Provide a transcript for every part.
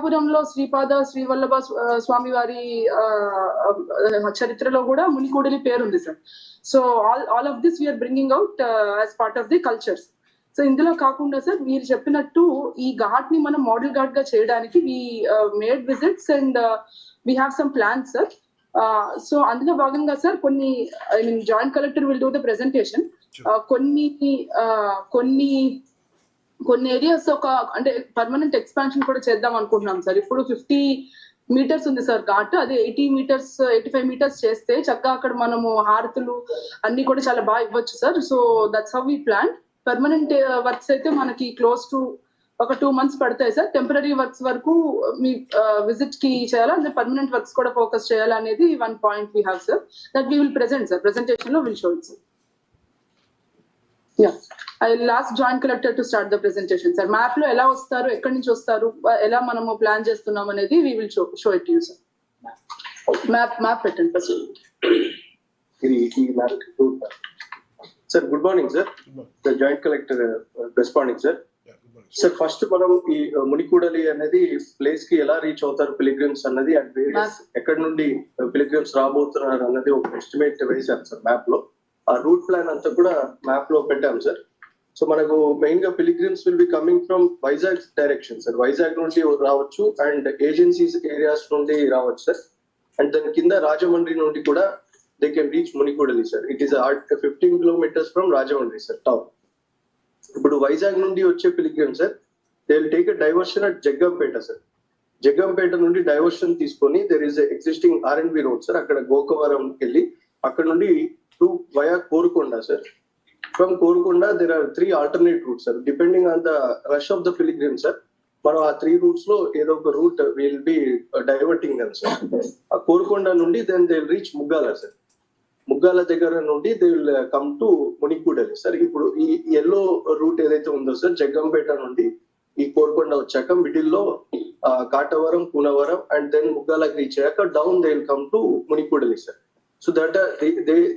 పిఠాపురంలో శ్రీవల్లభ స్వామి వారి చరిత్రలో కూడా మునికూడలి పేరుంది sir. So all of this we are bringing out as part of the cultures. So ఇందులో కాకుండా సార్ మీరు చెప్పినట్టు ఈ ఘాట్ ని మనం మోడల్ ఘాట్ గా చేయడానికి we made visits and we have some plans sir. So అందులో భాగంగా సార్ కొన్ని joint collector will do the presentation. కొన్ని ఏరియాస్ అంటే పర్మనెంట్ ఎక్స్పాన్షన్ కూడా చేద్దాం అనుకుంటున్నాం సార్. ఇప్పుడు 50 meters ఉంది సార్ ఘాట్, అదే 80 meters 85 meters చేస్తే చక్కగా అక్కడ మనము హారతులు అన్ని కూడా చాలా బాగా ఇవ్వచ్చు sir. So that's how we plan. Permanent works అయితే మనకి క్లోజ్ టు ఒక 2 months పడతాయి సార్. టెంపరీ వర్క్స్ వరకు మీ విజిట్ కి చేయాలా, అంటే పర్మనెంట్ వర్క్స్ కూడా ఫోకస్ చేయాలా అనేది one point we have sir. That we will present sir. Presentation లో will show it sir. Yeah, I will ask Joint Collector to start the presentation, sir. Map lo ela vastaru, ekkadi nunchi vastaru, ela manamu plan chestunnam anedi we will show it to you, sir. Map pattern first. Sir, good morning, sir. The Joint Collector responding, sir. Yeah, good morning. Sir, first manam ee Munikudali anedi place ki ela reach avutaru pilgrims annadi and ekkadi nundi pilgrims raabothunaru annadi oka estimate vesaru sir map lo. ఆ route plan అంతా కూడా map లో పెట్టాం sir. So మనకు main గా pilgrims will be coming from Vizag direction sir. Vizag నుండి రావచ్చు and agencies areas నుండి రావచ్చు సార్. అండ్ దాని కింద రాజమండ్రి నుండి కూడా they can reach Munikudali sir. It is 15 kilometers from Rajahmundry sir town. ఇప్పుడు వైజాగ్ నుండి వచ్చే pilgrim sir they will take a diversion at Jaggampeta sir. Jaggampeta నుండి డైవర్షన్ తీసుకొని there is existing R&B road sir. అక్కడ గోకవరం వెళ్ళి అక్కడ నుండి via Korukonda, sir. From Korukonda, there are 3 alternate routes, sir. Depending on the rush of the pilgrims, sir. But our 3 routes lo edo oka route will be diverting them, sir. Korukonda nundi then they will reach Muggala, sir. Muggala దగ్గర నుండి they will come to Munikudali, sir. ఇప్పుడు ఈ yellow route ఏదైతే ఉందో sir, Jaggampeta నుండి ఈ కోరుకొండ వచ్చాక middle లో Katavaram, Kunavaram and then Muggala reach అయ్యాక down they will come to Munikudali, sir. So that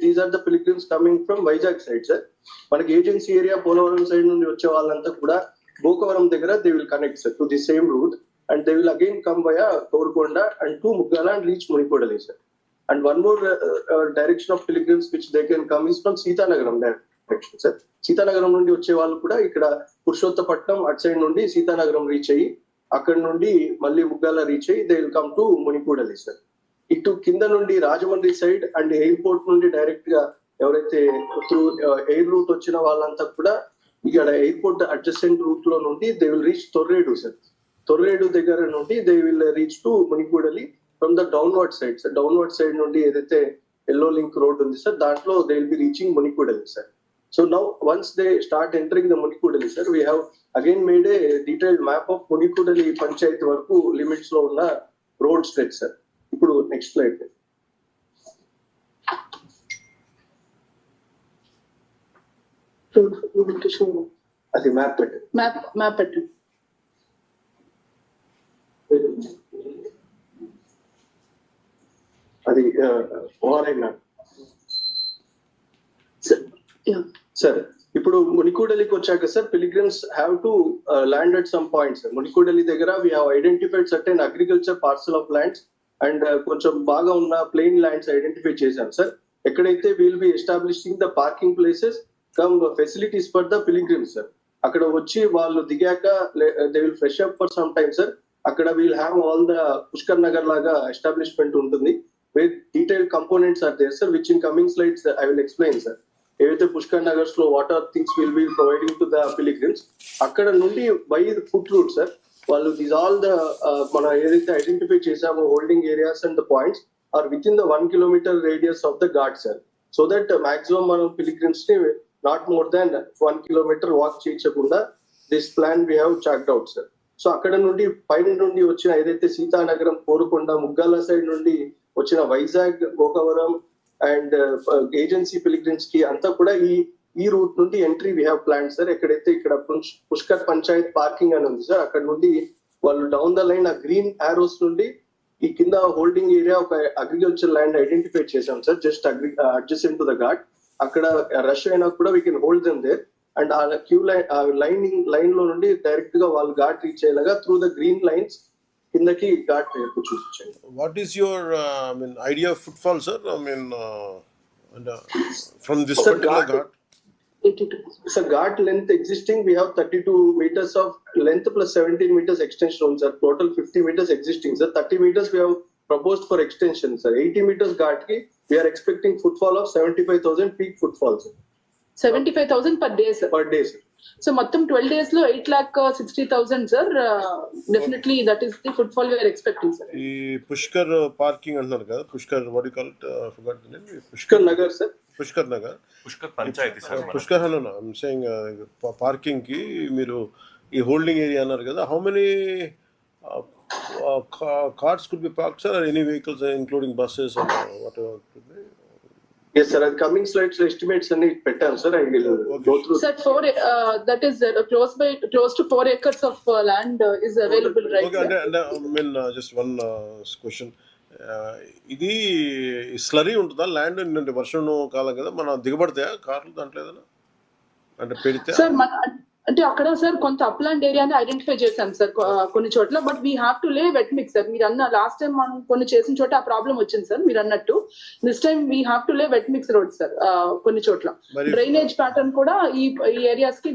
these are the pilgrims coming from Vizag side, sir. Manaki agency area Polavaram side nundi vache vallanta kuda Bokavaram దగ్గర they will connect, sir, to the same route and they will again come via Korukonda and to Muggala and reach Munikudali, sir. And one more direction of pilgrims which they can come is from Sithanagaram direction, sir. Sithanagaram nundi vache vallu kuda ikkada Purushottapatnam at side nundi Sithanagaram reach ayi akkadi nundi malli Muggala reach ayi they will come to Munikudali, sir. ఇటు కింద నుండి Rajahmundry side and airport నుండి direct గా ఎవరైతే through air route వచ్చిన వాళ్ళంతా కూడా ఇక్కడ ఎయిర్పోర్ట్ అడ్జసెంట్ రూట్ లో నుండి they will reach Torredu sir. Torredu దగ్గర నుండి they will reach to Munikudali from the downward side sir. Downward side నుండి ఏదైతే ఎల్లో లింక్ రోడ్ ఉంది సార్ దాంట్లో they will be reaching Munikudali sir. So now once they start entering the Munikudali sir we have again made a detailed map of Munikudali panchayat వరకు limits లో ఉన్న road stretch sir. ఇప్పుడు next slide. అది map పెట్టండి. Map పెట్టండి. అది ఓఆర్ఐ మ్యాప్ సార్. ఇప్పుడు మునికూడలికి వచ్చాక sir pilgrims have to land at some points. Munikudali దగ్గర we have identified certain agriculture parcel of lands and కొంచెం బాగా ఉన్న ప్లెయిన్ ల్యాండ్స్ ఐడెంటిఫై చేశాం సార్. ఎక్కడైతే will be establishing the parking places cum facilities for the pilgrims sir. అక్కడ వచ్చి వాళ్ళు దిగాక they will fresh up for some time sir. అక్కడ will have all the Pushkar Nagar లాగా ఎస్టాబ్లిష్మెంట్ ఉంటుంది. With detailed components are there sir which in coming slides I will explain sir. ఏవైతే పుష్కర్ నగర్స్ లో water things will be providing to the pilgrims. అక్కడ నుండి by foot route sir వాళ్ళు these all the మనం ఏదైతే identify చేసామో holding areas and the points are within the 1 kilometer radius of the ghat sir. So that maximum మనం pilgrims ని not more than 1 kilometer walk చేయించకుండా this plan we have chalked out sir. So అక్కడ నుండి పైన నుండి వచ్చిన ఏదైతే Seethanagaram, Korukonda, ముగ్గాల side నుండి వచ్చిన Vizag, Gokavaram and agency pilgrims కి అంతా కూడా ఈ రూట్ నుండి entry we have plan sir. ఎక్కడైతే ఇక్కడ పుష్కర్ పంచాయత్ పార్కింగ్ అని ఉంది సార్ అక్కడ నుండి వాళ్ళు డౌన్ ద లైన్ ఆ గ్రీన్ ఆరోస్ నుండి ఈ కింద హోల్డింగ్ ఏరియా ఒక అగ్రికల్చర్ ల్యాండ్ ఐడెంటిఫై చేశాం sir just adjacent to the ghat. అక్కడ రష్ అయినా కూడా we can hold them there and ఆ క్యూ లైన్ లైన్ లో నుండి డైరెక్ట్ గా వాళ్ళు ఘాట్ రీచ్ అయ్యేలాగా త్రూ ద గ్రీన్ లైన్స్ కిందకి ఘాట్ వైపు చూపించండి. What is your idea of footfall, sir? From this Sir, particular ghat- ghat. 82. Sir, ghat length existing, we have 32 meters of length plus 17 meters extension on, sir. Total 50 meters existing, sir. 30 meters we have proposed for extension, sir. 80 meters ghat ki, we are expecting footfall of 75,000 peak footfall, sir. 75,000 per day, sir. Per day, sir. So మొత్తం 12 days లో 8,60,000 సార్. Definitely that is the footfall we are expecting sir. ఈ Pushkar parking అంటున్నారు కదా, Pushkar what you call it, forgot the name. Pushkar Nagar, sir. Pushkar Nagar. Pushkar panchayat sir. Pushkar hello I'm saying parking కి మీరు ఈ holding area అన్నారు కదా, how many cars could be park sir, any vehicles including buses and whatever could be? Yes, sir. The coming slides estimates and it better, sir. I will go through. Sir, that is close to 4 acres of land is available right Okay, now. just one question. ఇది slurry ఉంటుందా land? నిన్న వర్షం కాలం కదా, మన దిగబడతాయా కార్లు దాంట్లో ఏదైనా అంటే పెడితే? సార్ అంటే అక్కడ సార్ కొంత అప్లాండ్ ఏరియాని ఐడెంటిఫై చేశాం సార్ కొన్ని చోట్ల, బట్ వీ హ్యావ్ టు లే వెట్ మిక్స్ సార్. మీరు అన్న లాస్ట్ టైం మనం కొన్ని చేసిన చోట ఆ ప్రాబ్లం వచ్చింది సార్ మీరు అన్నట్టు. This time we have to లే వెట్ మిక్స్ రోడ్ సార్ కొన్ని చోట్ల. డ్రైనేజ్ ప్యాటర్న్ కూడా ఈ ఏరియాస్ కి